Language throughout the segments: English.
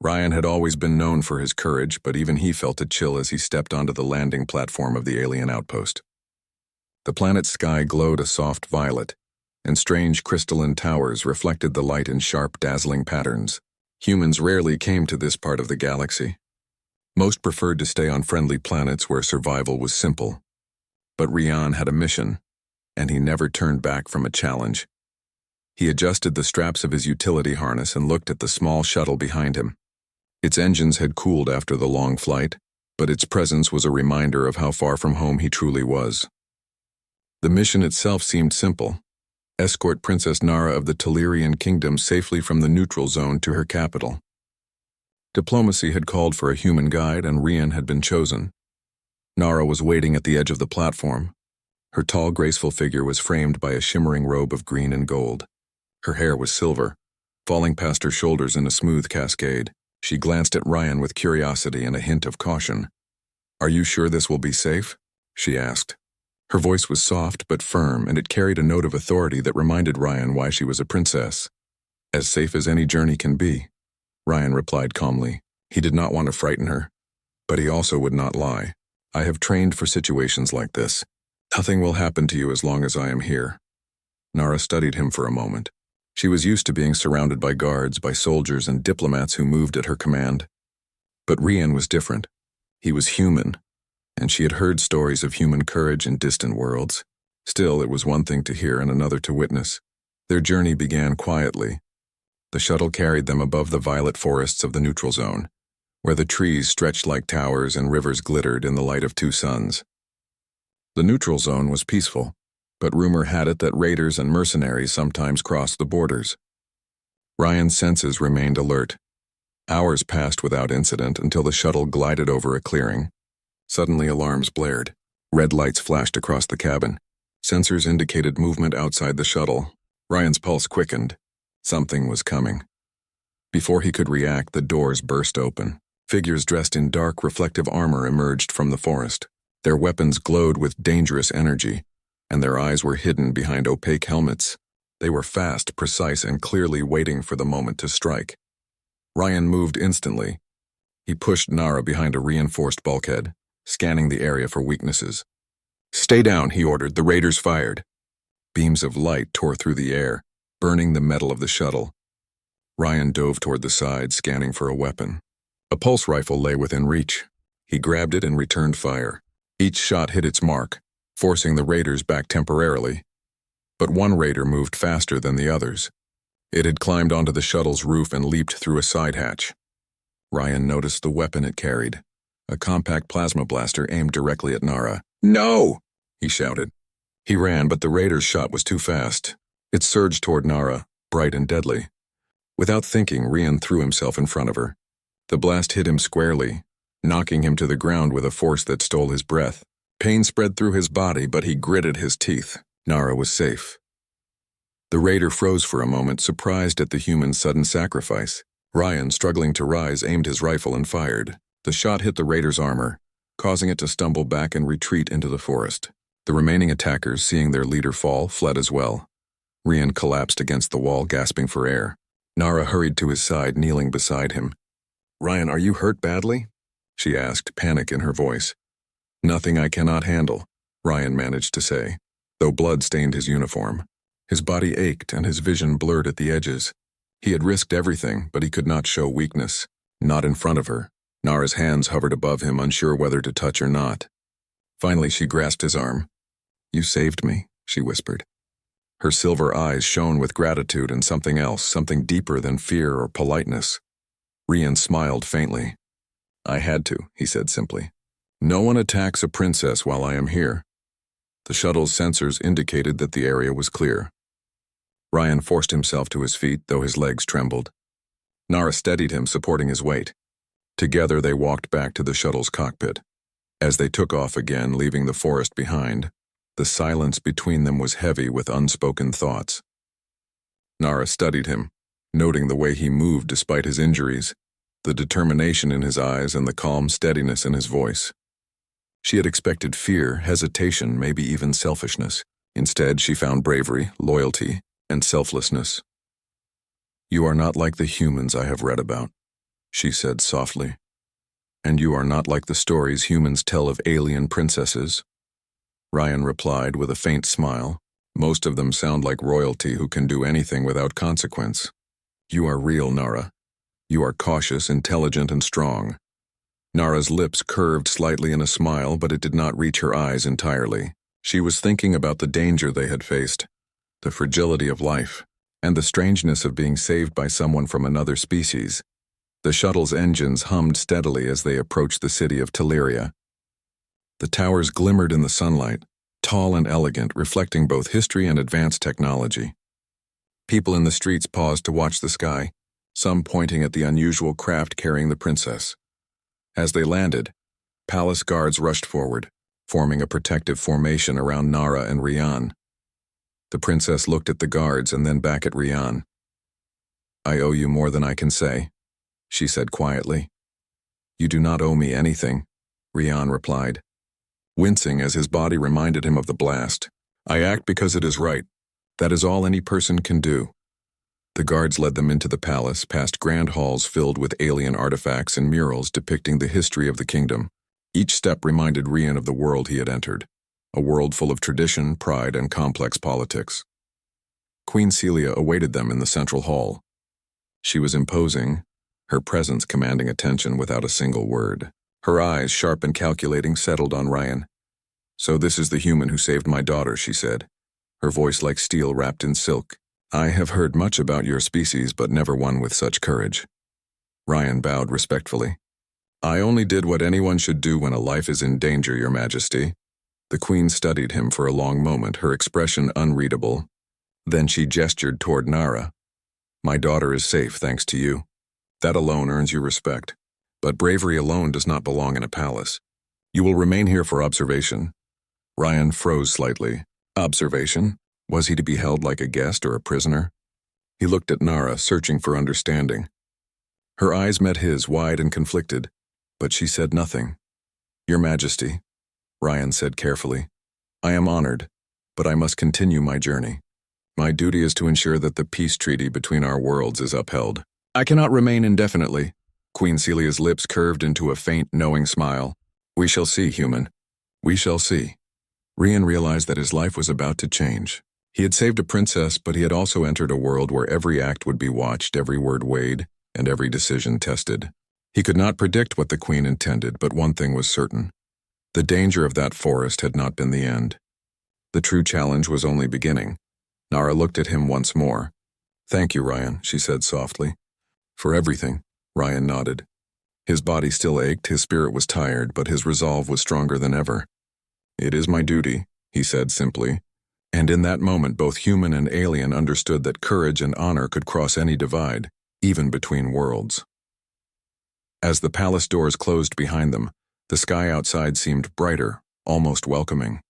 Ryan had always been known for his courage, but even he felt a chill as he stepped onto the landing platform of the alien outpost. The planet's sky glowed a soft violet, and strange crystalline towers reflected the light in sharp, dazzling patterns. Humans rarely came to this part of the galaxy. Most preferred to stay on friendly planets where survival was simple. But Ryan had a mission, and he never turned back from a challenge. He adjusted the straps of his utility harness and looked at the small shuttle behind him. Its engines had cooled after the long flight, but its presence was a reminder of how far from home he truly was. The mission itself seemed simple. Escort Princess Nara of the Tellurian Kingdom safely from the neutral zone to her capital. Diplomacy had called for a human guide, and Ryan had been chosen. Nara was waiting at the edge of the platform. Her tall, graceful figure was framed by a shimmering robe of green and gold. Her hair was silver, falling past her shoulders in a smooth cascade. She glanced at Ryan with curiosity and a hint of caution. "Are you sure this will be safe?" she asked. Her voice was soft but firm, and it carried a note of authority that reminded Ryan why she was a princess. "As safe as any journey can be," Ryan replied calmly. He did not want to frighten her, but he also would not lie. "I have trained for situations like this. Nothing will happen to you as long as I am here." Nara studied him for a moment. She was used to being surrounded by guards, by soldiers and diplomats who moved at her command. But Ryan was different. He was human, and she had heard stories of human courage in distant worlds. Still, it was one thing to hear and another to witness. Their journey began quietly. The shuttle carried them above the violet forests of the neutral zone, where the trees stretched like towers and rivers glittered in the light of two suns. The neutral zone was peaceful, but rumor had it that raiders and mercenaries sometimes crossed the borders. Ryan's senses remained alert. Hours passed without incident until the shuttle glided over a clearing. Suddenly alarms blared. Red lights flashed across the cabin. Sensors indicated movement outside the shuttle. Ryan's pulse quickened. Something was coming. Before he could react, the doors burst open. Figures dressed in dark, reflective armor emerged from the forest. Their weapons glowed with dangerous energy, and their eyes were hidden behind opaque helmets. They were fast, precise, and clearly waiting for the moment to strike. Ryan moved instantly. He pushed Nara behind a reinforced bulkhead, scanning the area for weaknesses. "Stay down," he ordered. "The raiders fired." Beams of light tore through the air, burning the metal of the shuttle. Ryan dove toward the side, scanning for a weapon. A pulse rifle lay within reach. He grabbed it and returned fire. Each shot hit its mark, forcing the raiders back temporarily. But one raider moved faster than the others. It had climbed onto the shuttle's roof and leaped through a side hatch. Ryan noticed the weapon it carried, a compact plasma blaster aimed directly at Nara. "No!" he shouted. He ran, but the raider's shot was too fast. It surged toward Nara, bright and deadly. Without thinking, Ryan threw himself in front of her. The blast hit him squarely, knocking him to the ground with a force that stole his breath. Pain spread through his body, but he gritted his teeth. Nara was safe. The raider froze for a moment, surprised at the human's sudden sacrifice. Ryan, struggling to rise, aimed his rifle and fired. The shot hit the raider's armor, causing it to stumble back and retreat into the forest. The remaining attackers, seeing their leader fall, fled as well. Ryan collapsed against the wall, gasping for air. Nara hurried to his side, kneeling beside him. "Ryan, are you hurt badly?" she asked, panic in her voice. "Nothing I cannot handle," Ryan managed to say, though blood stained his uniform. His body ached and his vision blurred at the edges. He had risked everything, but he could not show weakness. Not in front of her. Nara's hands hovered above him, unsure whether to touch or not. Finally, she grasped his arm. "You saved me," she whispered. Her silver eyes shone with gratitude and something else, something deeper than fear or politeness. Ryan smiled faintly. "I had to," he said simply. "No one attacks a princess while I am here." The shuttle's sensors indicated that the area was clear. Ryan forced himself to his feet, though his legs trembled. Nara steadied him, supporting his weight. Together they walked back to the shuttle's cockpit. As they took off again, leaving the forest behind, the silence between them was heavy with unspoken thoughts. Nara studied him, noting the way he moved despite his injuries, the determination in his eyes and the calm steadiness in his voice. She had expected fear, hesitation, maybe even selfishness. Instead, she found bravery, loyalty, and selflessness. "You are not like the humans I have read about," she said softly. And you are not like the stories humans tell of alien princesses? Ryan replied with a faint smile. Most of them sound like royalty who can do anything without consequence. You are real, Nara. You are cautious, intelligent, and strong. Nara's lips curved slightly in a smile, but it did not reach her eyes entirely. She was thinking about the danger they had faced, the fragility of life, and the strangeness of being saved by someone from another species. The shuttle's engines hummed steadily as they approached the city of Teleria. The towers glimmered in the sunlight, tall and elegant, reflecting both history and advanced technology. People in the streets paused to watch the sky, some pointing at the unusual craft carrying the princess. As they landed, palace guards rushed forward, forming a protective formation around Nara and Rian. The princess looked at the guards and then back at Rian. I owe you more than I can say, she said quietly. You do not owe me anything, Rian replied, wincing as his body reminded him of the blast. I act because it is right. That is all any person can do. The guards led them into the palace, past grand halls filled with alien artifacts and murals depicting the history of the kingdom. Each step reminded Rian of the world he had entered, a world full of tradition, pride, and complex politics. Queen Celia awaited them in the central hall. She was imposing, her presence commanding attention without a single word. Her eyes, sharp and calculating, settled on Ryan. So this is the human who saved my daughter, she said, her voice like steel wrapped in silk. I have heard much about your species, but never one with such courage. Ryan bowed respectfully. I only did what anyone should do when a life is in danger, Your Majesty. The Queen studied him for a long moment, her expression unreadable. Then she gestured toward Nara. My daughter is safe, thanks to you. That alone earns you respect. But bravery alone does not belong in a palace. You will remain here for observation. Ryan froze slightly. Observation? Was he to be held like a guest or a prisoner? He looked at Nara, searching for understanding. Her eyes met his, wide and conflicted, but she said nothing. Your Majesty, Ryan said carefully, I am honored, but I must continue my journey. My duty is to ensure that the peace treaty between our worlds is upheld. I cannot remain indefinitely. Queen Celia's lips curved into a faint, knowing smile. We shall see, human. We shall see. Rian realized that his life was about to change. He had saved a princess, but he had also entered a world where every act would be watched, every word weighed, and every decision tested. He could not predict what the Queen intended, but one thing was certain. The danger of that forest had not been the end. The true challenge was only beginning. Nara looked at him once more. Thank you, Ryan, she said softly. For everything, Ryan nodded. His body still ached, his spirit was tired, but his resolve was stronger than ever. It is my duty, he said simply. And in that moment, both human and alien understood that courage and honor could cross any divide, even between worlds. As the palace doors closed behind them, the sky outside seemed brighter, almost welcoming.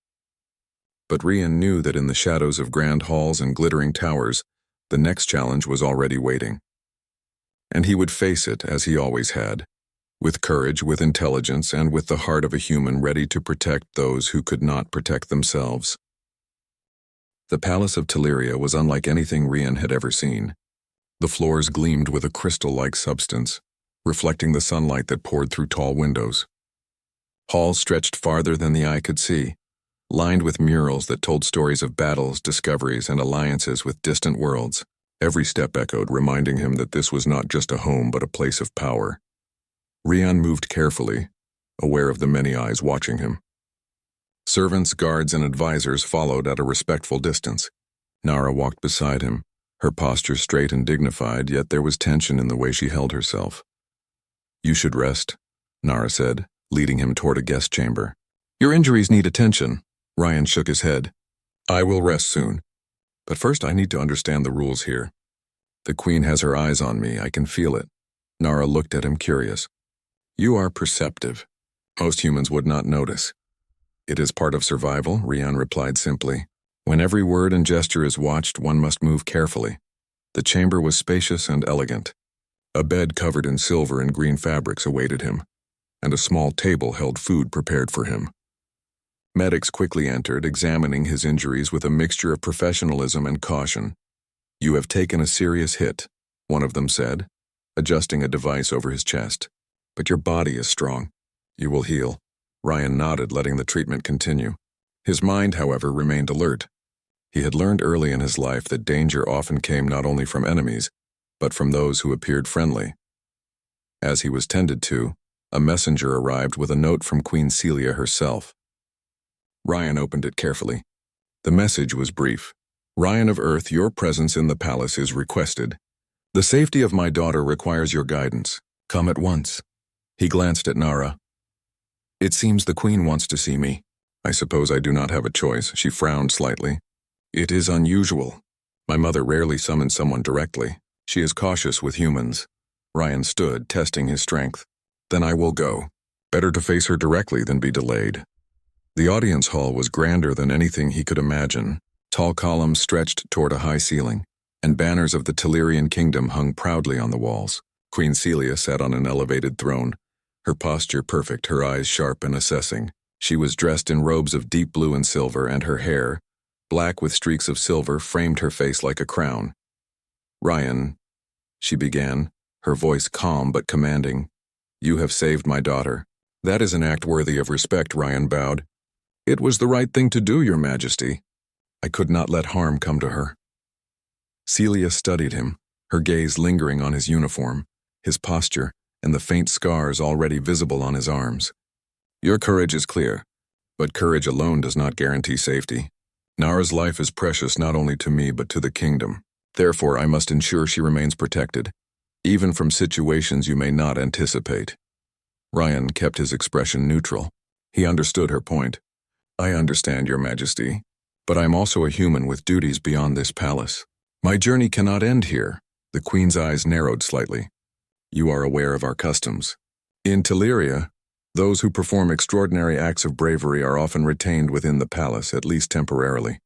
But Rian knew that in the shadows of grand halls and glittering towers, the next challenge was already waiting. And he would face it, as he always had, with courage, with intelligence, and with the heart of a human ready to protect those who could not protect themselves. The palace of Teleria was unlike anything Rian had ever seen. The floors gleamed with a crystal-like substance, reflecting the sunlight that poured through tall windows. Halls stretched farther than the eye could see, lined with murals that told stories of battles, discoveries, and alliances with distant worlds. Every step echoed, reminding him that this was not just a home but a place of power. Rian moved carefully, aware of the many eyes watching him. Servants, guards, and advisors followed at a respectful distance. Nara walked beside him, her posture straight and dignified, yet there was tension in the way she held herself. You should rest, Nara said, leading him toward a guest chamber. Your injuries need attention. Ryan shook his head. I will rest soon. But first I need to understand the rules here. The Queen has her eyes on me, I can feel it. Nara looked at him curious. You are perceptive. Most humans would not notice. It is part of survival, Rian replied simply. When every word and gesture is watched, one must move carefully. The chamber was spacious and elegant. A bed covered in silver and green fabrics awaited him, and a small table held food prepared for him. Medics quickly entered, examining his injuries with a mixture of professionalism and caution. You have taken a serious hit, one of them said. adjusting a device over his chest. But your body is strong. You will heal. Ryan nodded, letting the treatment continue. His mind, however, remained alert. He had learned early in his life that danger often came not only from enemies, but from those who appeared friendly. As he was tended to, a messenger arrived with a note from Queen Celia herself. Ryan opened it carefully. The message was brief. Ryan of Earth, your presence in the palace is requested. The safety of my daughter requires your guidance. Come at once. He glanced at Nara. It seems the Queen wants to see me. I suppose I do not have a choice. She frowned slightly. It is unusual. My mother rarely summons someone directly. She is cautious with humans. Ryan stood, testing his strength. Then I will go. Better to face her directly than be delayed. The audience hall was grander than anything he could imagine. Tall columns stretched toward a high ceiling, and banners of the Telerian kingdom hung proudly on the walls. Queen Celia sat on an elevated throne, her posture perfect, her eyes sharp and assessing. She was dressed in robes of deep blue and silver, and her hair, black with streaks of silver, framed her face like a crown. Ryan, she began, her voice calm but commanding. You have saved my daughter. That is an act worthy of respect, Ryan bowed. It was the right thing to do, Your Majesty. I could not let harm come to her. Celia studied him, her gaze lingering on his uniform, his posture, and the faint scars already visible on his arms. Your courage is clear, but courage alone does not guarantee safety. Nara's life is precious not only to me but to the kingdom. Therefore, I must ensure she remains protected, even from situations you may not anticipate. Ryan kept his expression neutral. He understood her point. I understand, Your Majesty, but I am also a human with duties beyond this palace. My journey cannot end here. The Queen's eyes narrowed slightly. You are aware of our customs. In Teleria, those who perform extraordinary acts of bravery are often retained within the palace, at least temporarily.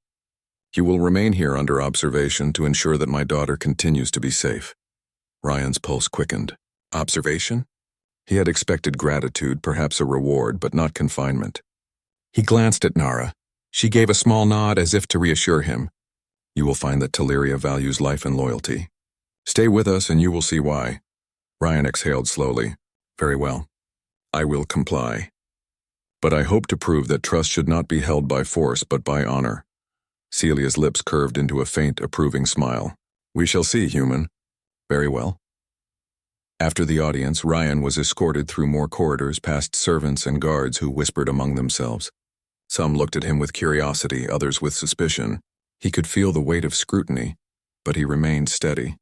You will remain here under observation to ensure that my daughter continues to be safe. Ryan's pulse quickened. Observation? He had expected gratitude, perhaps a reward, but not confinement. He glanced at Nara. She gave a small nod as if to reassure him. You will find that Teleria values life and loyalty. Stay with us and you will see why. Ryan exhaled slowly. Very well. I will comply. But I hope to prove that trust should not be held by force but by honor. Celia's lips curved into a faint, approving smile. We shall see, human. Very well. After the audience, Ryan was escorted through more corridors past servants and guards who whispered among themselves. Some looked at him with curiosity, others with suspicion. He could feel the weight of scrutiny, but he remained steady.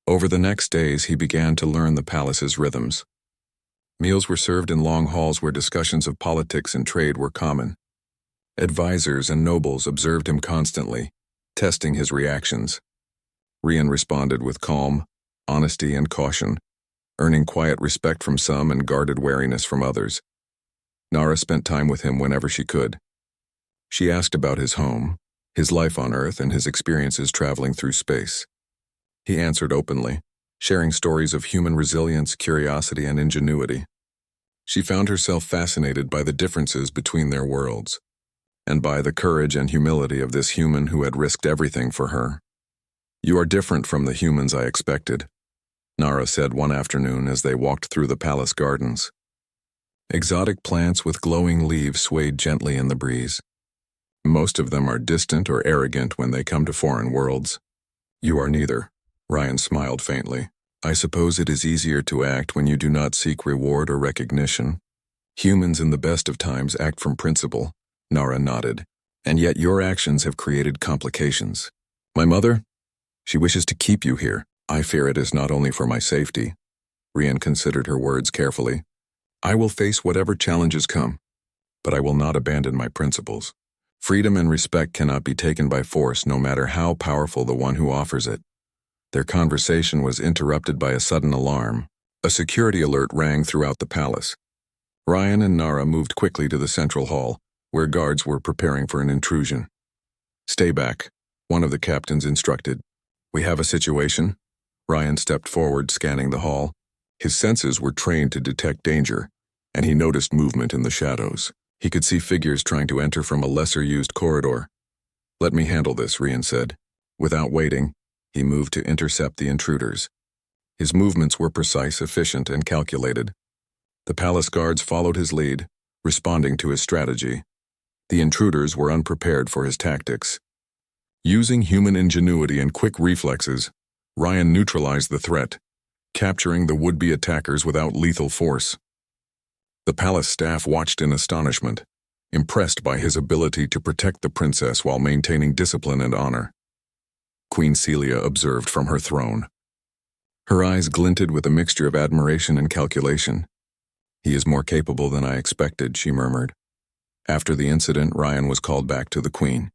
Over the next days, he began to learn the palace's rhythms. Meals were served in long halls where discussions of politics and trade were common. Advisors and nobles observed him constantly, testing his reactions. Ryan responded with calm, honesty, and caution, earning quiet respect from some and guarded wariness from others. Nara spent time with him whenever she could. She asked about his home, his life on Earth, and his experiences traveling through space. He answered openly, sharing stories of human resilience, curiosity, and ingenuity. She found herself fascinated by the differences between their worlds, and by the courage and humility of this human who had risked everything for her. You are different from the humans I expected, Nara said one afternoon as they walked through the palace gardens. Exotic plants with glowing leaves swayed gently in the breeze. Most of them are distant or arrogant when they come to foreign worlds. You are neither. Ryan smiled faintly. I suppose it is easier to act when you do not seek reward or recognition. Humans in the best of times act from principle, Nara nodded, and yet your actions have created complications. My mother? She wishes to keep you here. I fear it is not only for my safety. Ryan considered her words carefully. I will face whatever challenges come, but I will not abandon my principles. Freedom and respect cannot be taken by force, no matter how powerful the one who offers it. Their conversation was interrupted by a sudden alarm. A security alert rang throughout the palace. Ryan and Nara moved quickly to the central hall, where guards were preparing for an intrusion. Stay back, one of the captains instructed. We have a situation. Ryan stepped forward, scanning the hall. His senses were trained to detect danger, and he noticed movement in the shadows. He could see figures trying to enter from a lesser-used corridor. Let me handle this, Ryan said. Without waiting, he moved to intercept the intruders. His movements were precise, efficient, and calculated. The palace guards followed his lead, responding to his strategy. The intruders were unprepared for his tactics. Using human ingenuity and quick reflexes, Ryan neutralized the threat, capturing the would-be attackers without lethal force. The palace staff watched in astonishment, impressed by his ability to protect the princess while maintaining discipline and honor. Queen Celia observed from her throne. Her eyes glinted with a mixture of admiration and calculation. "He is more capable than I expected," she murmured. After the incident, Ryan was called back to the queen.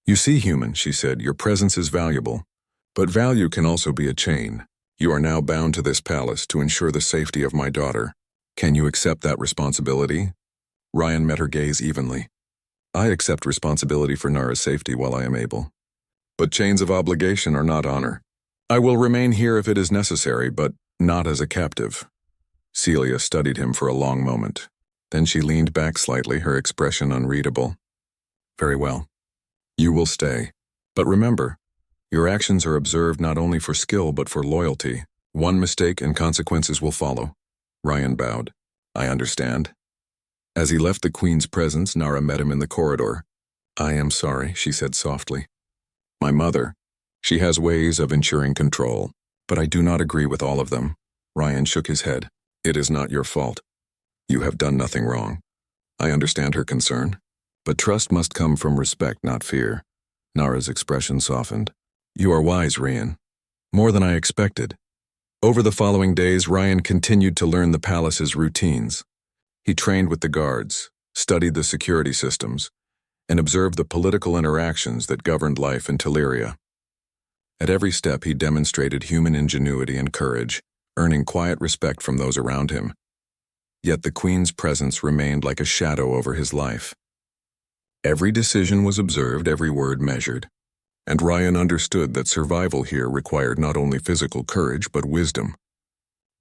"You see, human," she said, "your presence is valuable. But value can also be a chain. You are now bound to this palace to ensure the safety of my daughter. Can you accept that responsibility?" Ryan met her gaze evenly. "I accept responsibility for Nara's safety while I am able. But chains of obligation are not honor. I will remain here if it is necessary, but not as a captive." Celia studied him for a long moment. Then she leaned back slightly, her expression unreadable. "Very well. You will stay. But remember, your actions are observed not only for skill but for loyalty. One mistake and consequences will follow." Ryan bowed. "I understand." As he left the queen's presence, Nara met him in the corridor. "I am sorry," she said softly. "My mother, she has ways of ensuring control, but I do not agree with all of them." Ryan shook his head. "It is not your fault. You have done nothing wrong. I understand her concern, but trust must come from respect, not fear." Nara's expression softened. "You are wise, Ryan. More than I expected." Over the following days, Ryan continued to learn the palace's routines. He trained with the guards, studied the security systems, and observed the political interactions that governed life in Teleria. At every step, he demonstrated human ingenuity and courage, earning quiet respect from those around him. Yet the queen's presence remained like a shadow over his life. Every decision was observed, every word measured, and Ryan understood that survival here required not only physical courage but wisdom,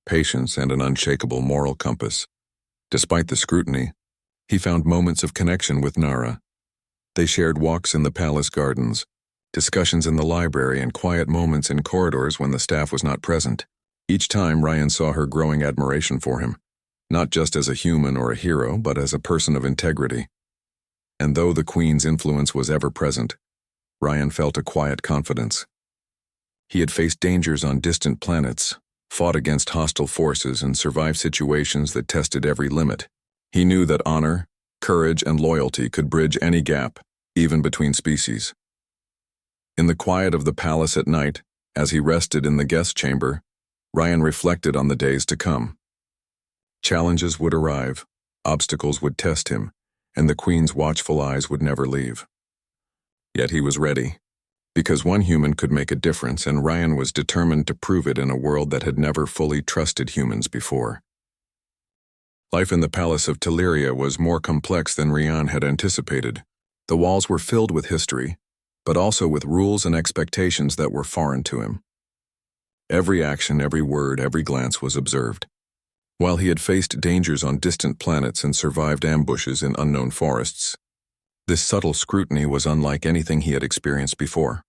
patience, and an unshakable moral compass. Despite the scrutiny, he found moments of connection with Nara. They shared walks in the palace gardens, discussions in the library, and quiet moments in corridors when the staff was not present. Each time, Ryan saw her growing admiration for him, not just as a human or a hero, but as a person of integrity. And though the queen's influence was ever present, Ryan felt a quiet confidence. He had faced dangers on distant planets, fought against hostile forces, and survived situations that tested every limit. He knew that honor, courage, and loyalty could bridge any gap, even between species. In the quiet of the palace at night, as he rested in the guest chamber, Ryan reflected on the days to come. Challenges would arrive, obstacles would test him, and the queen's watchful eyes would never leave. Yet he was ready, because one human could make a difference, and Ryan was determined to prove it in a world that had never fully trusted humans before. Life in the palace of Teleria was more complex than Ryan had anticipated. The walls were filled with history, but also with rules and expectations that were foreign to him. Every action, every word, every glance was observed. While he had faced dangers on distant planets and survived ambushes in unknown forests, this subtle scrutiny was unlike anything he had experienced before.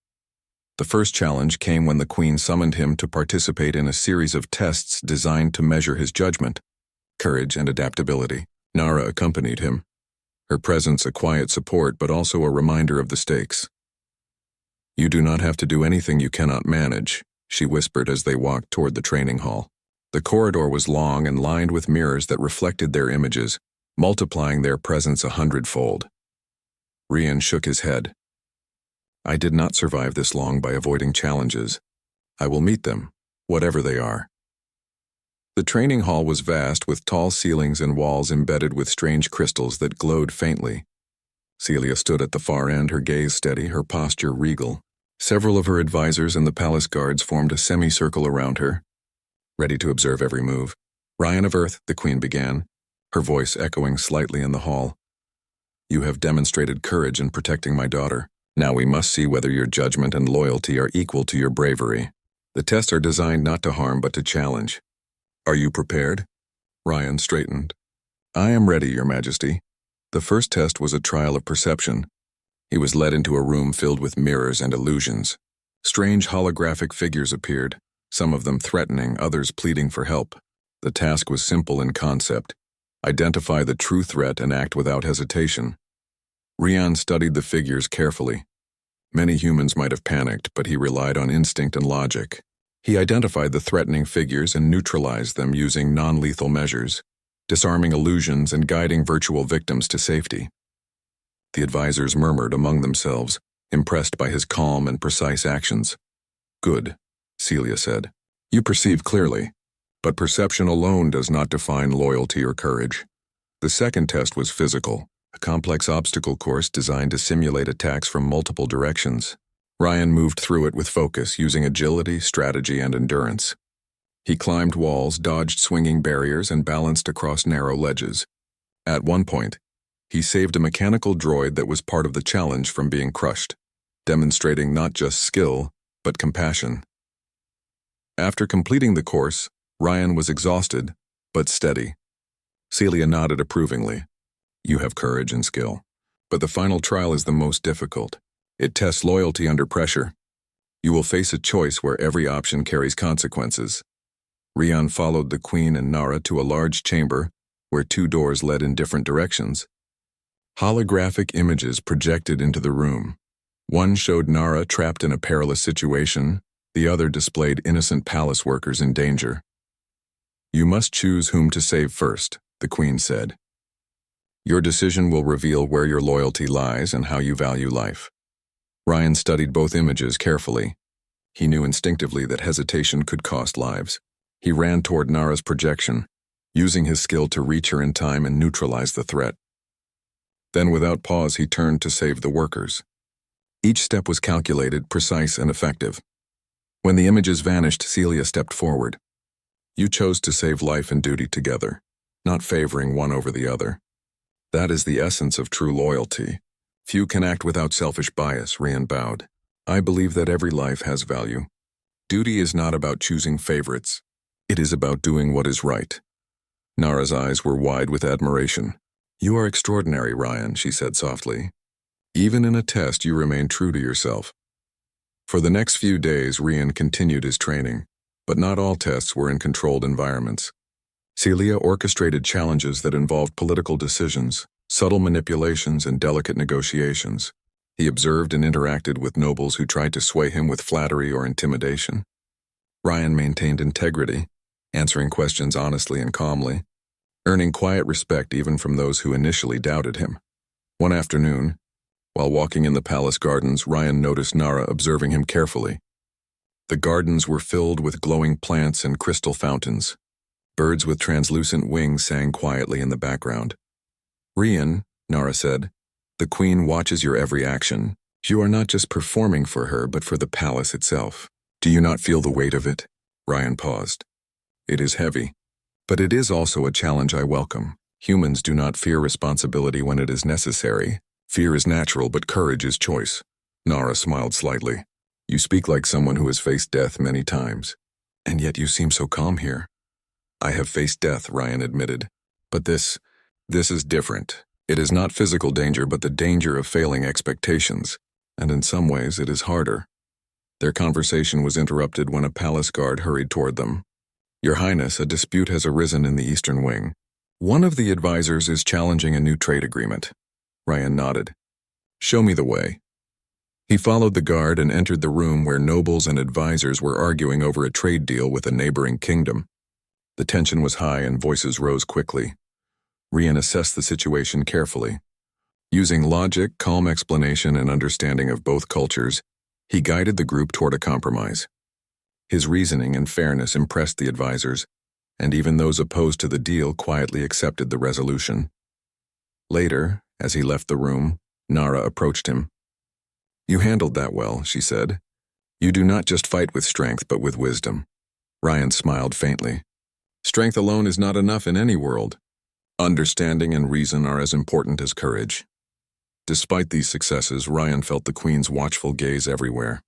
The first challenge came when the queen summoned him to participate in a series of tests designed to measure his judgment, courage, and adaptability. Nara accompanied him, her presence a quiet support but also a reminder of the stakes. "You do not have to do anything you cannot manage," she whispered as they walked toward the training hall. The corridor was long and lined with mirrors that reflected their images, multiplying their presence 100-fold. Ryan shook his head. "I did not survive this long by avoiding challenges. I will meet them, whatever they are." The training hall was vast, with tall ceilings and walls embedded with strange crystals that glowed faintly. Celia stood at the far end, her gaze steady, her posture regal. Several of her advisors and the palace guards formed a semicircle around her, ready to observe every move. "Ryan of Earth," the queen began, her voice echoing slightly in the hall. "You have demonstrated courage in protecting my daughter. Now we must see whether your judgment and loyalty are equal to your bravery. The tests are designed not to harm but to challenge. Are you prepared?" Ryan straightened. "I am ready, Your Majesty." The first test was a trial of perception. He was led into a room filled with mirrors and illusions. Strange holographic figures appeared, some of them threatening, others pleading for help. The task was simple in concept: identify the true threat and act without hesitation. Rian studied the figures carefully. Many humans might have panicked, but he relied on instinct and logic. He identified the threatening figures and neutralized them using non-lethal measures, disarming illusions and guiding virtual victims to safety. The advisors murmured among themselves, impressed by his calm and precise actions. "Good," Celia said. "You perceive clearly, but perception alone does not define loyalty or courage." The second test was physical, a complex obstacle course designed to simulate attacks from multiple directions. Ryan moved through it with focus, using agility, strategy, and endurance. He climbed walls, dodged swinging barriers, and balanced across narrow ledges. At one point, he saved a mechanical droid that was part of the challenge from being crushed, demonstrating not just skill, but compassion. After completing the course, Ryan was exhausted, but steady. Celia nodded approvingly. "You have courage and skill. But the final trial is the most difficult. It tests loyalty under pressure. You will face a choice where every option carries consequences." Rian followed the Queen and Nara to a large chamber where two doors led in different directions. Holographic images projected into the room. One showed Nara trapped in a perilous situation, the other displayed innocent palace workers in danger. "You must choose whom to save first," the Queen said. "Your decision will reveal where your loyalty lies and how you value life." Ryan studied both images carefully. He knew instinctively that hesitation could cost lives. He ran toward Nara's projection, using his skill to reach her in time and neutralize the threat. Then, without pause, he turned to save the workers. Each step was calculated, precise, and effective. When the images vanished, Celia stepped forward. "You chose to save life and duty together, not favoring one over the other. That is the essence of true loyalty. Few can act without selfish bias," Rian bowed. "I believe that every life has value. Duty is not about choosing favorites. It is about doing what is right." Nara's eyes were wide with admiration. "You are extraordinary, Ryan," she said softly. "Even in a test, you remain true to yourself." For the next few days, Rian continued his training, but not all tests were in controlled environments. Celia orchestrated challenges that involved political decisions, subtle manipulations, and delicate negotiations. He observed and interacted with nobles who tried to sway him with flattery or intimidation. Ryan maintained integrity, answering questions honestly and calmly, earning quiet respect even from those who initially doubted him. One afternoon, while walking in the palace gardens, Ryan noticed Nara observing him carefully. The gardens were filled with glowing plants and crystal fountains. Birds with translucent wings sang quietly in the background. "Rian," Nara said, "the Queen watches your every action. You are not just performing for her, but for the palace itself. Do you not feel the weight of it?" Ryan paused. "It is heavy, but it is also a challenge I welcome. Humans do not fear responsibility when it is necessary. Fear is natural, but courage is choice." Nara smiled slightly. "You speak like someone who has faced death many times. And yet you seem so calm here." "I have faced death," Ryan admitted. "But this is different. It is not physical danger, but the danger of failing expectations. And in some ways, it is harder." Their conversation was interrupted when a palace guard hurried toward them. "Your Highness, a dispute has arisen in the Eastern Wing. One of the advisors is challenging a new trade agreement." Ryan nodded. "Show me the way." He followed the guard and entered the room where nobles and advisors were arguing over a trade deal with a neighboring kingdom. The tension was high and voices rose quickly. Rian assessed the situation carefully. Using logic, calm explanation, and understanding of both cultures, he guided the group toward a compromise. His reasoning and fairness impressed the advisors, and even those opposed to the deal quietly accepted the resolution. Later, as he left the room, Nara approached him. "You handled that well," she said. "You do not just fight with strength, but with wisdom." Ryan smiled faintly. "Strength alone is not enough in any world. Understanding and reason are as important as courage." Despite these successes, Ryan felt the Queen's watchful gaze everywhere.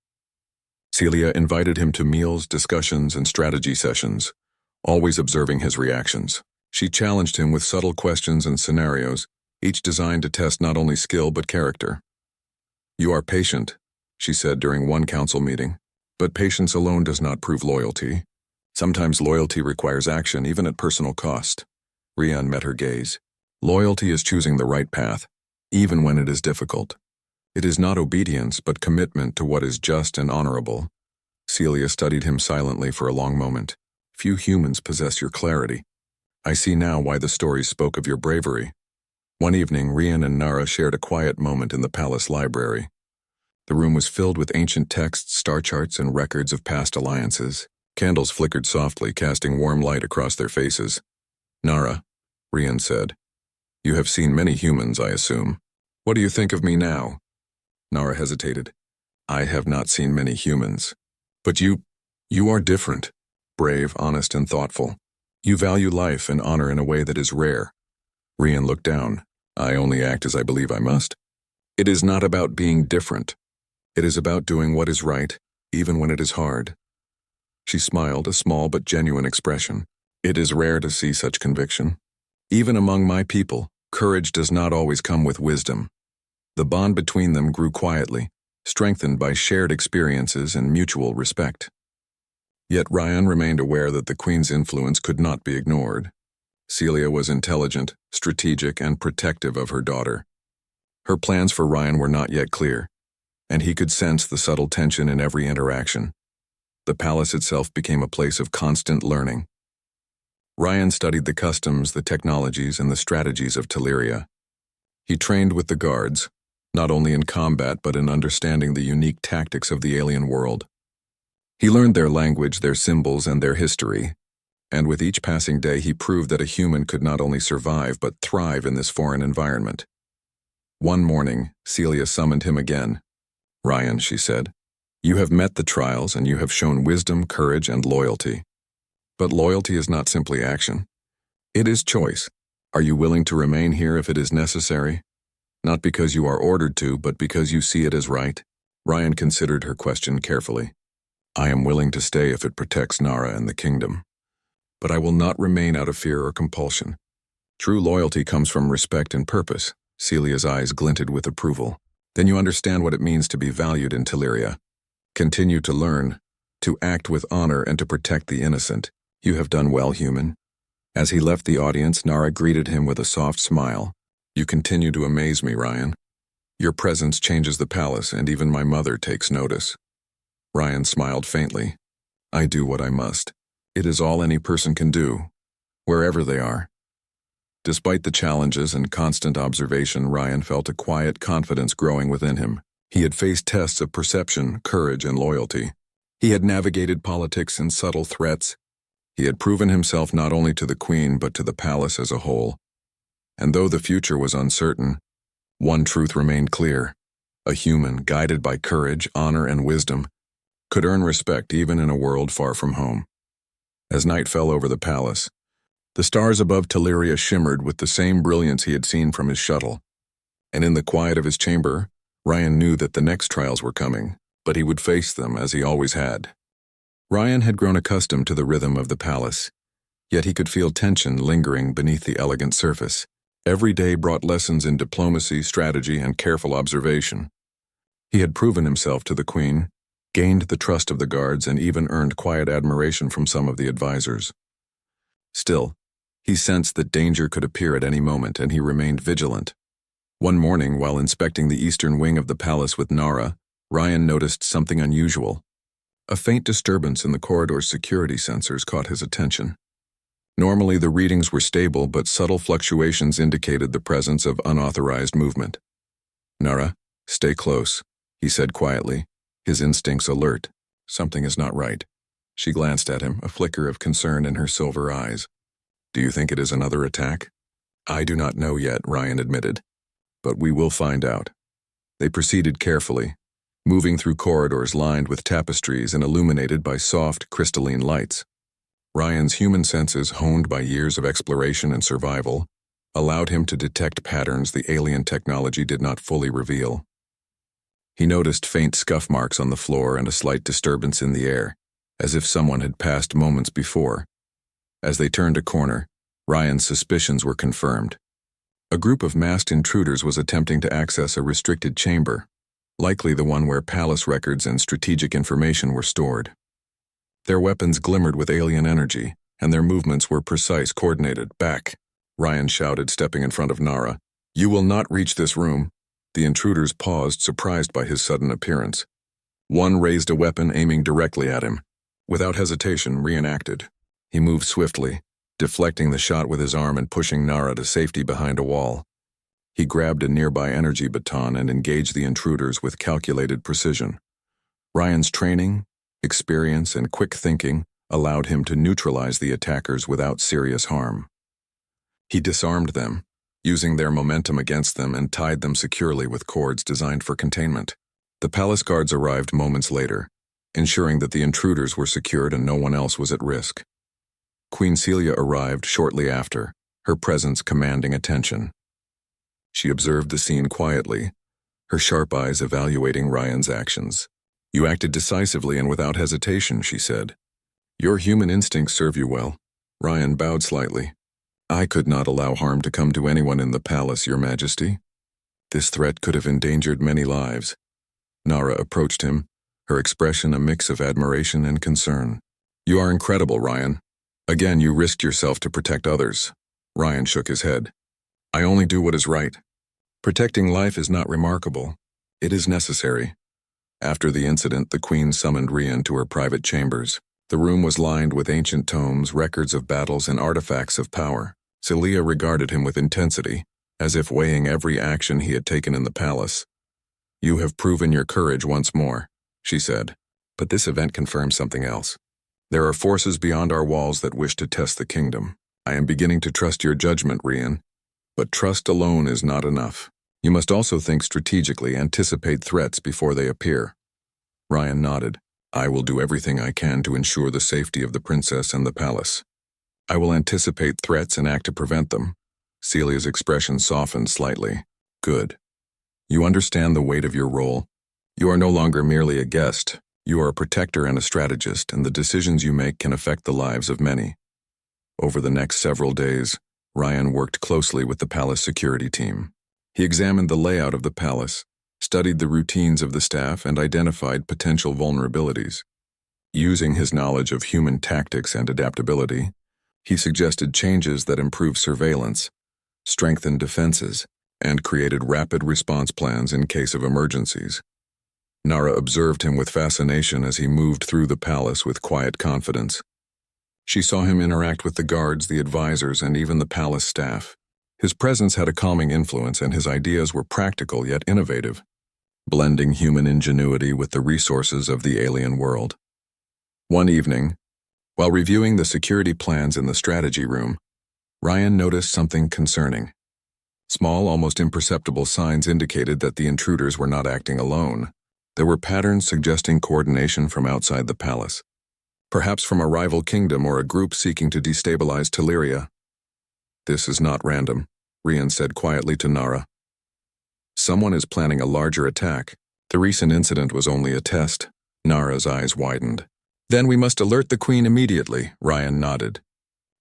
Celia invited him to meals, discussions, and strategy sessions, always observing his reactions. She challenged him with subtle questions and scenarios, each designed to test not only skill but character. "You are patient," she said during one council meeting. But patience alone does not prove loyalty. Sometimes loyalty requires action, even at personal cost. Rian met her gaze. Loyalty is choosing the right path, even when it is difficult. It is not obedience, but commitment to what is just and honorable. Celia studied him silently for a long moment. Few humans possess your clarity. I see now why the stories spoke of your bravery. One evening, Rian and Nara shared a quiet moment in the palace library. The room was filled with ancient texts, star charts, and records of past alliances. Candles flickered softly, casting warm light across their faces. Nara, Rian said, you have seen many humans, I assume. What do you think of me now? Nara hesitated. I have not seen many humans. But you are different. Brave, honest, and thoughtful. You value life and honor in a way that is rare. Rian looked down. I only act as I believe I must. It is not about being different. It is about doing what is right, even when it is hard. She smiled, a small but genuine expression. It is rare to see such conviction. Even among my people, courage does not always come with wisdom. The bond between them grew quietly, strengthened by shared experiences and mutual respect. Yet Rian remained aware that the Queen's influence could not be ignored. Celia was intelligent, strategic, and protective of her daughter. Her plans for Rian were not yet clear, and he could sense the subtle tension in every interaction. The palace itself became a place of constant learning. Rian studied the customs, the technologies, and the strategies of Teleria. He trained with the guards, not only in combat but in understanding the unique tactics of the alien world. He learned their language, their symbols, and their history, and with each passing day he proved that a human could not only survive but thrive in this foreign environment. One morning, Celia summoned him again. Rian, she said, you have met the trials and you have shown wisdom, courage, and loyalty. But loyalty is not simply action. It is choice. Are you willing to remain here if it is necessary? Not because you are ordered to, but because you see it as right? Rian considered her question carefully. I am willing to stay if it protects Nara and the kingdom. But I will not remain out of fear or compulsion. True loyalty comes from respect and purpose. Celia's eyes glinted with approval. Then you understand what it means to be valued in Teleria. Continue to learn, to act with honor, and to protect the innocent. You have done well, human. As he left the audience, Nara greeted him with a soft smile. You continue to amaze me, Rian. Your presence changes the palace, and even my mother takes notice. Rian smiled faintly. I do what I must. It is all any person can do, wherever they are. Despite the challenges and constant observation, Rian felt a quiet confidence growing within him. He had faced tests of perception, courage, and loyalty. He had navigated politics and subtle threats. He had proven himself not only to the Queen but to the palace as a whole. And though the future was uncertain, one truth remained clear. A human, guided by courage, honor, and wisdom, could earn respect even in a world far from home. As night fell over the palace, the stars above Teleria shimmered with the same brilliance he had seen from his shuttle. And in the quiet of his chamber, Rian knew that the next trials were coming, but he would face them as he always had. Rian had grown accustomed to the rhythm of the palace, yet he could feel tension lingering beneath the elegant surface. Every day brought lessons in diplomacy, strategy, and careful observation. He had proven himself to the Queen, gained the trust of the guards, and even earned quiet admiration from some of the advisors. Still, he sensed that danger could appear at any moment, and he remained vigilant. One morning, while inspecting the eastern wing of the palace with Nara, Rian noticed something unusual. A faint disturbance in the corridor's security sensors caught his attention. Normally, the readings were stable, but subtle fluctuations indicated the presence of unauthorized movement. Nara, stay close, he said quietly, his instincts alert. Something is not right. She glanced at him, a flicker of concern in her silver eyes. Do you think it is another attack? I do not know yet, Rian admitted. But we will find out. They proceeded carefully, moving through corridors lined with tapestries and illuminated by soft, crystalline lights. Rian's human senses, honed by years of exploration and survival, allowed him to detect patterns the alien technology did not fully reveal. He noticed faint scuff marks on the floor and a slight disturbance in the air, as if someone had passed moments before. As they turned a corner, Rian's suspicions were confirmed. A group of masked intruders was attempting to access a restricted chamber. likely the one where palace records and strategic information were stored. Their weapons glimmered with alien energy, and their movements were precise, coordinated. "Back!" Ryan shouted, stepping in front of Nara. "You will not reach this room." The intruders paused, surprised by his sudden appearance. One raised a weapon, aiming directly at him. Without hesitation, Ryan acted. He moved swiftly, deflecting the shot with his arm and pushing Nara to safety behind a wall. He grabbed a nearby energy baton and engaged the intruders with calculated precision. Ryan's training, experience, and quick thinking allowed him to neutralize the attackers without serious harm. He disarmed them, using their momentum against them, and tied them securely with cords designed for containment. The palace guards arrived moments later, ensuring that the intruders were secured and no one else was at risk. Queen Celia arrived shortly after, her presence commanding attention. She observed the scene quietly, her sharp eyes evaluating Ryan's actions. "You acted decisively and without hesitation," she said. "Your human instincts serve you well." Ryan bowed slightly. "I could not allow harm to come to anyone in the palace, Your Majesty. This threat could have endangered many lives." Nara approached him, her expression a mix of admiration and concern. "You are incredible, Ryan. Again, you risked yourself to protect others." Ryan shook his head. "I only do what is right. Protecting life is not remarkable. It is necessary." After the incident, the Queen summoned Ryan to her private chambers. The room was lined with ancient tomes, records of battles, and artifacts of power. Celia regarded him with intensity, as if weighing every action he had taken in the palace. "You have proven your courage once more," she said. "But this event confirms something else. There are forces beyond our walls that wish to test the kingdom. I am beginning to trust your judgment, Ryan. But trust alone is not enough. You must also think strategically, anticipate threats before they appear." Ryan nodded. "I will do everything I can to ensure the safety of the princess and the palace. I will anticipate threats and act to prevent them." Celia's expression softened slightly. "Good. You understand the weight of your role. You are no longer merely a guest. You are a protector and a strategist, and the decisions you make can affect the lives of many." Over the next several days, Ryan worked closely with the palace security team. He examined the layout of the palace, studied the routines of the staff, and identified potential vulnerabilities. Using his knowledge of human tactics and adaptability, he suggested changes that improved surveillance, strengthened defenses, and created rapid response plans in case of emergencies. Nara observed him with fascination as he moved through the palace with quiet confidence. She saw him interact with the guards, the advisors, and even the palace staff. His presence had a calming influence, and his ideas were practical yet innovative, blending human ingenuity with the resources of the alien world. One evening, while reviewing the security plans in the strategy room, Ryan noticed something concerning. Small, almost imperceptible signs indicated that the intruders were not acting alone. There were patterns suggesting coordination from outside the palace, perhaps from a rival kingdom or a group seeking to destabilize Teleria. "This is not random," Ryan said quietly to Nara. "Someone is planning a larger attack. The recent incident was only a test." Nara's eyes widened. "Then we must alert the Queen immediately," Ryan nodded.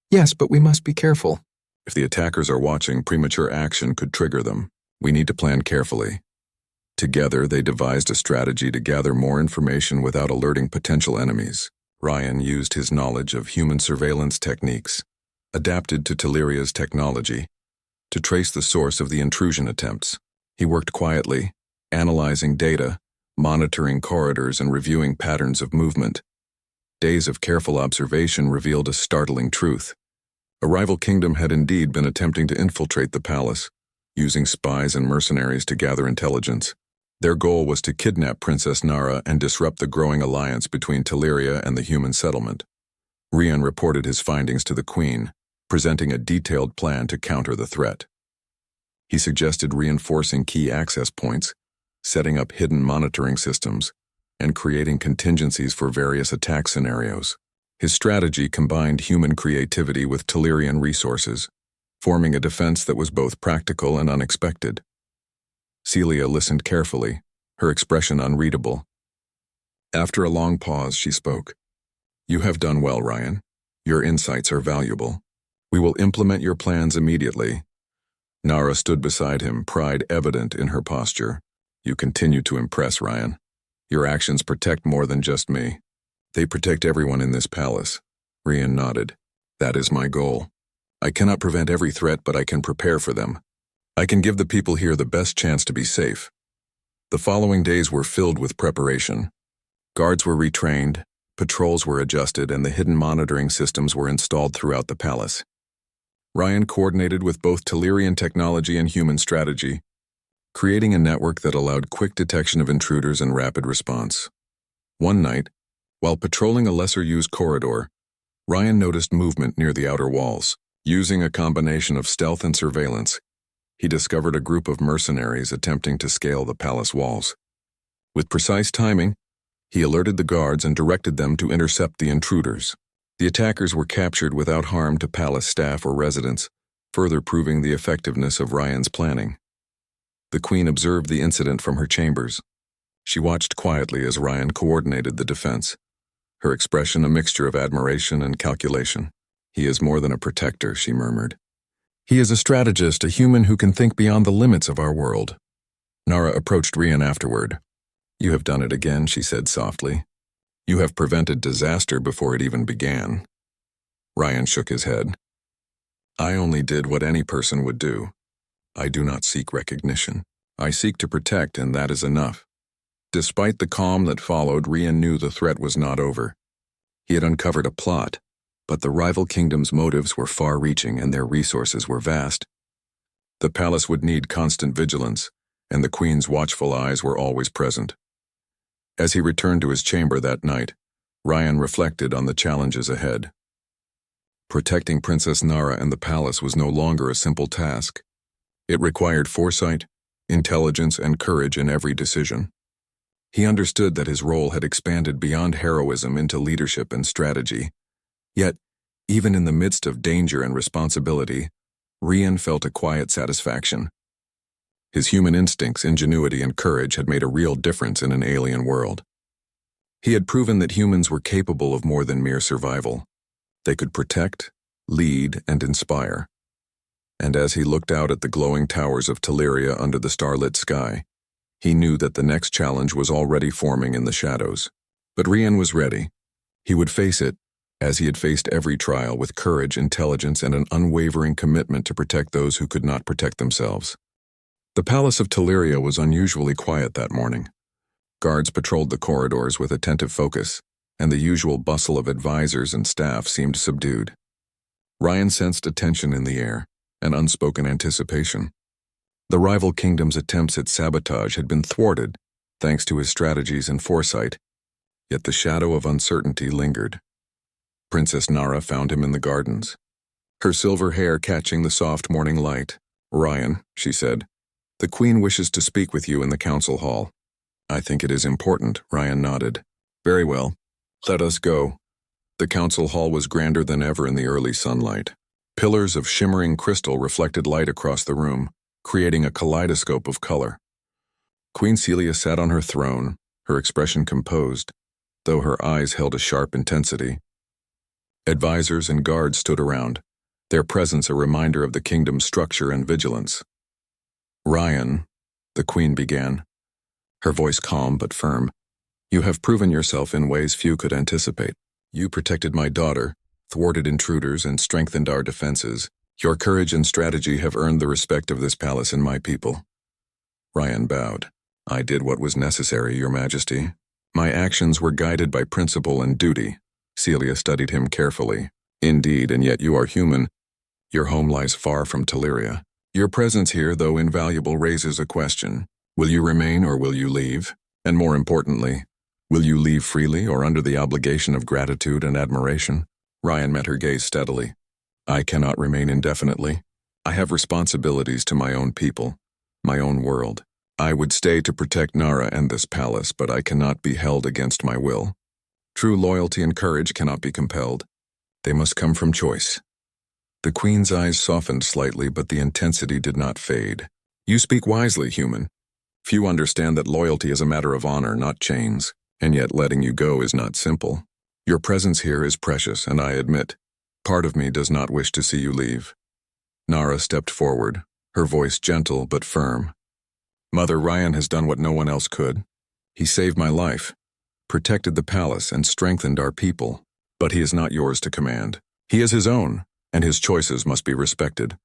"Yes, but we must be careful. If the attackers are watching, premature action could trigger them. We need to plan carefully." Together, they devised a strategy to gather more information without alerting potential enemies. Ryan used his knowledge of human surveillance techniques, adapted to Teleria's technology, to trace the source of the intrusion attempts. He worked quietly, analyzing data, monitoring corridors, and reviewing patterns of movement. Days of careful observation revealed a startling truth. A rival kingdom had indeed been attempting to infiltrate the palace, using spies and mercenaries to gather intelligence. Their goal was to kidnap Princess Nara and disrupt the growing alliance between Teleria and the human settlement. Ryan reported his findings to the Queen, presenting a detailed plan to counter the threat. He suggested reinforcing key access points, setting up hidden monitoring systems, and creating contingencies for various attack scenarios. His strategy combined human creativity with Telerian resources, forming a defense that was both practical and unexpected. Celia listened carefully, her expression unreadable. After a long pause, she spoke. "You have done well, Ryan. Your insights are valuable. We will implement your plans immediately." Nara stood beside him, pride evident in her posture. You continue to impress, Ryan. Your actions protect more than just me. They protect everyone in this palace. Ryan nodded. That is my goal. I cannot prevent every threat, but I can prepare for them. I can give the people here the best chance to be safe. The following days were filled with preparation. Guards were retrained, patrols were adjusted, and the hidden monitoring systems were installed throughout the palace. Ryan coordinated with both Telerian technology and human strategy, creating a network that allowed quick detection of intruders and rapid response. One night, while patrolling a lesser-used corridor, Ryan noticed movement near the outer walls. Using a combination of stealth and surveillance, he discovered a group of mercenaries attempting to scale the palace walls. With precise timing, he alerted the guards and directed them to intercept the intruders. The attackers were captured without harm to palace staff or residents, further proving the effectiveness of Ryan's planning. The Queen observed the incident from her chambers. She watched quietly as Ryan coordinated the defense, her expression a mixture of admiration and calculation. He is more than a protector, she murmured. He is a strategist, a human who can think beyond the limits of our world. Nara approached Ryan afterward. You have done it again, she said softly. You have prevented disaster before it even began. Ryan shook his head. I only did what any person would do. I do not seek recognition. I seek to protect, and that is enough. Despite the calm that followed, Ryan knew the threat was not over. He had uncovered a plot, but the rival kingdom's motives were far-reaching and their resources were vast. The palace would need constant vigilance, and the Queen's watchful eyes were always present. As he returned to his chamber that night, Ryan reflected on the challenges ahead. Protecting Princess Nara and the palace was no longer a simple task. It required foresight, intelligence, and courage in every decision. He understood that his role had expanded beyond heroism into leadership and strategy. Yet, even in the midst of danger and responsibility, Ryan felt a quiet satisfaction. His human instincts, ingenuity, and courage had made a real difference in an alien world. He had proven that humans were capable of more than mere survival. They could protect, lead, and inspire. And as he looked out at the glowing towers of Teleria under the starlit sky, he knew that the next challenge was already forming in the shadows. But Ryan was ready. He would face it, as he had faced every trial, with courage, intelligence, and an unwavering commitment to protect those who could not protect themselves. The palace of Teleria was unusually quiet that morning. Guards patrolled the corridors with attentive focus, and the usual bustle of advisors and staff seemed subdued. Ryan sensed a tension in the air, an unspoken anticipation. The rival kingdom's attempts at sabotage had been thwarted, thanks to his strategies and foresight, yet the shadow of uncertainty lingered. Princess Nara found him in the gardens, her silver hair catching the soft morning light. Ryan, she said, the Queen wishes to speak with you in the council hall. I think it is important, Ryan nodded. Very well. Let us go. The council hall was grander than ever in the early sunlight. Pillars of shimmering crystal reflected light across the room, creating a kaleidoscope of color. Queen Celia sat on her throne, her expression composed, though her eyes held a sharp intensity. Advisors and guards stood around, their presence a reminder of the kingdom's structure and vigilance. Ryan, the Queen began, her voice calm but firm, you have proven yourself in ways few could anticipate. You protected my daughter, thwarted intruders, and strengthened our defenses. Your courage and strategy have earned the respect of this palace and my people. Ryan bowed. I did what was necessary, Your Majesty. My actions were guided by principle and duty. Celia studied him carefully. Indeed, and yet you are human. Your home lies far from Teleria. Your presence here, though invaluable, raises a question. Will you remain or will you leave? And more importantly, will you leave freely or under the obligation of gratitude and admiration? Ryan met her gaze steadily. I cannot remain indefinitely. I have responsibilities to my own people, my own world. I would stay to protect Nara and this palace, but I cannot be held against my will. True loyalty and courage cannot be compelled. They must come from choice. The Queen's eyes softened slightly, but the intensity did not fade. You speak wisely, human. Few understand that loyalty is a matter of honor, not chains, and yet letting you go is not simple. Your presence here is precious, and I admit, part of me does not wish to see you leave. Nara stepped forward, her voice gentle but firm. Mother, Ryan has done what no one else could. He saved my life, protected the palace, and strengthened our people. But he is not yours to command. He is his own, and his choices must be respected.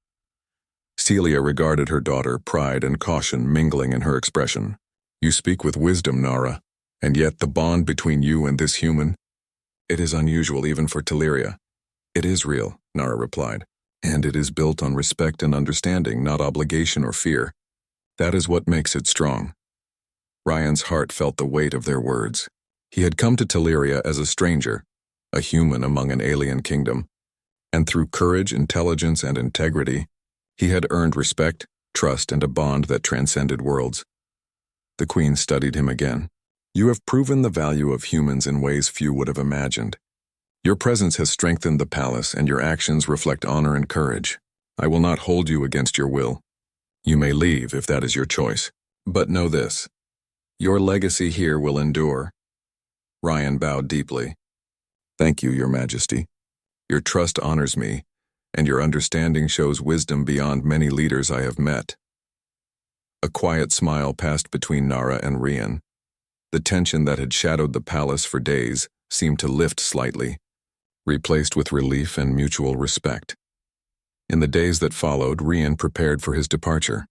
Celia regarded her daughter, pride and caution mingling in her expression. You speak with wisdom, Nara, and yet the bond between you and this human, it is unusual even for Teleria. It is real, Nara replied, and it is built on respect and understanding, not obligation or fear. That is what makes it strong. Ryan's heart felt the weight of their words. He had come to Teleria as a stranger, a human among an alien kingdom, and through courage, intelligence, and integrity, he had earned respect, trust, and a bond that transcended worlds. The Queen studied him again. You have proven the value of humans in ways few would have imagined. Your presence has strengthened the palace, and your actions reflect honor and courage. I will not hold you against your will. You may leave if that is your choice. But know this. Your legacy here will endure. Ryan bowed deeply. Thank you, Your Majesty. Your trust honors me, and your understanding shows wisdom beyond many leaders I have met. A quiet smile passed between Nara and Rian. The tension that had shadowed the palace for days seemed to lift slightly, replaced with relief and mutual respect. In the days that followed, Rian prepared for his departure.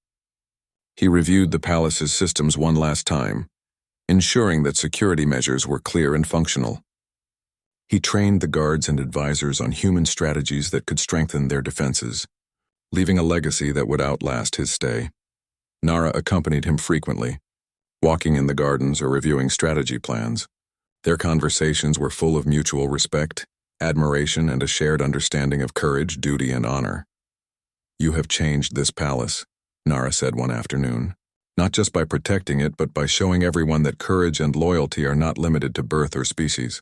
He reviewed the palace's systems one last time, ensuring that security measures were clear and functional. He trained the guards and advisors on human strategies that could strengthen their defenses, leaving a legacy that would outlast his stay. Nara accompanied him frequently, walking in the gardens or reviewing strategy plans. Their conversations were full of mutual respect, admiration, and a shared understanding of courage, duty, and honor. You have changed this palace, Nara said one afternoon, not just by protecting it, but by showing everyone that courage and loyalty are not limited to birth or species.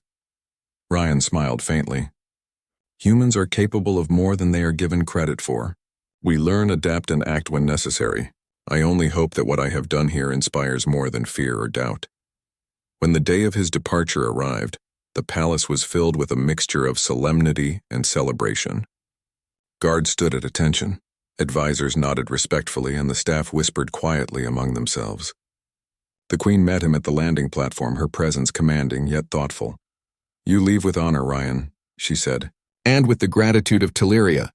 Ryan smiled faintly. Humans are capable of more than they are given credit for. We learn, adapt, and act when necessary. I only hope that what I have done here inspires more than fear or doubt. When the day of his departure arrived, the palace was filled with a mixture of solemnity and celebration. Guards stood at attention, advisors nodded respectfully, and the staff whispered quietly among themselves. The Queen met him at the landing platform, her presence commanding yet thoughtful. You leave with honor, Ryan, she said, and with the gratitude of Teleria.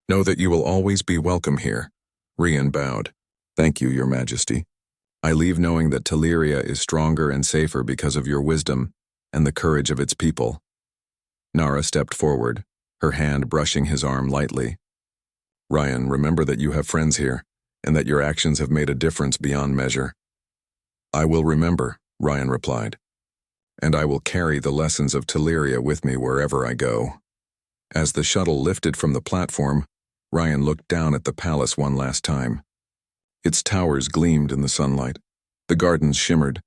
Know that you will always be welcome here. Rian bowed. Thank you, Your Majesty. I leave knowing that Teleria is stronger and safer because of your wisdom and the courage of its people. Nara stepped forward, her hand brushing his arm lightly. Ryan, remember that you have friends here, and that your actions have made a difference beyond measure. I will remember, Ryan replied, and I will carry the lessons of Teleria with me wherever I go. As the shuttle lifted from the platform, Ryan looked down at the palace one last time. Its towers gleamed in the sunlight, the gardens shimmered,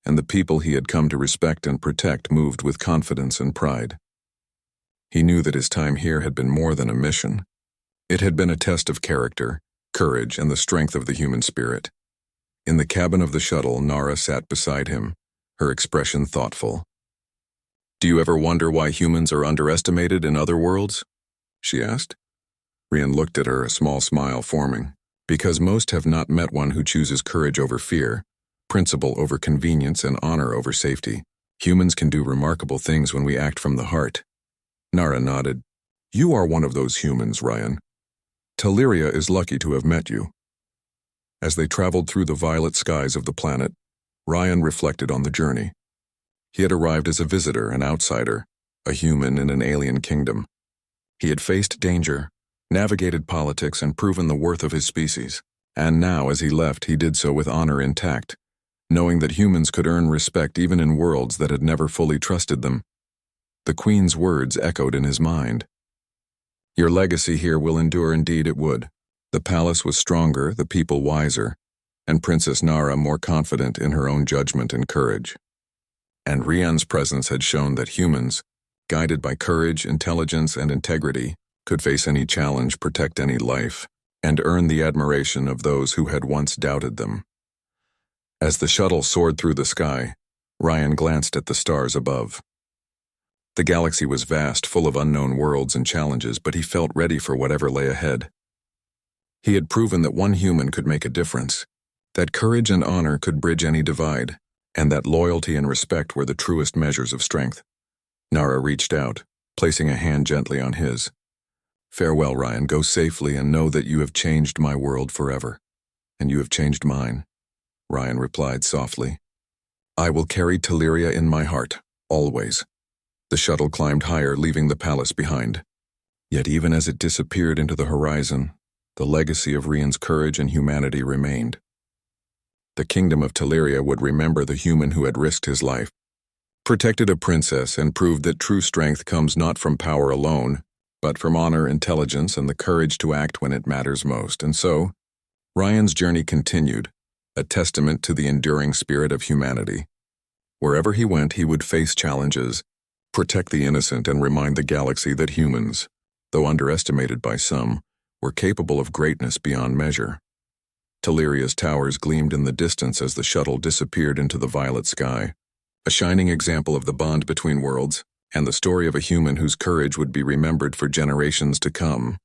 and the people he had come to respect and protect moved with confidence and pride. He knew that his time here had been more than a mission. It had been a test of character, courage, and the strength of the human spirit. In the cabin of the shuttle, Nara sat beside him, her expression thoughtful. Do you ever wonder why humans are underestimated in other worlds? She asked. Rian looked at her, a small smile forming. Because most have not met one who chooses courage over fear, principle over convenience, and honor over safety. Humans can do remarkable things when we act from the heart. Nara nodded. You are one of those humans, Ryan. Teleria is lucky to have met you. As they traveled through the violet skies of the planet, Ryan reflected on the journey. He had arrived as a visitor, an outsider, a human in an alien kingdom. He had faced danger, navigated politics, and proven the worth of his species. And now, as he left, he did so with honor intact, knowing that humans could earn respect even in worlds that had never fully trusted them. The Queen's words echoed in his mind. Your legacy here will endure, indeed it would. The palace was stronger, the people wiser, and Princess Nara more confident in her own judgment and courage. And Rian's presence had shown that humans, guided by courage, intelligence, and integrity, could face any challenge, protect any life, and earn the admiration of those who had once doubted them. As the shuttle soared through the sky, Ryan glanced at the stars above. The galaxy was vast, full of unknown worlds and challenges, but he felt ready for whatever lay ahead. He had proven that one human could make a difference, that courage and honor could bridge any divide, and that loyalty and respect were the truest measures of strength. Nara reached out, placing a hand gently on his. "Farewell, Ryan. Go safely and know that you have changed my world forever. And you have changed mine," Ryan replied softly. "I will carry Teleria in my heart, always." The shuttle climbed higher, leaving the palace behind. Yet even as it disappeared into the horizon, the legacy of Rian's courage and humanity remained. The kingdom of Teleria would remember the human who had risked his life, protected a princess, and proved that true strength comes not from power alone, but from honor, intelligence, and the courage to act when it matters most. And so, Ryan's journey continued, a testament to the enduring spirit of humanity. Wherever he went, he would face challenges, protect the innocent, and remind the galaxy that humans, though underestimated by some, were capable of greatness beyond measure. Teleria's towers gleamed in the distance as the shuttle disappeared into the violet sky, a shining example of the bond between worlds, and the story of a human whose courage would be remembered for generations to come.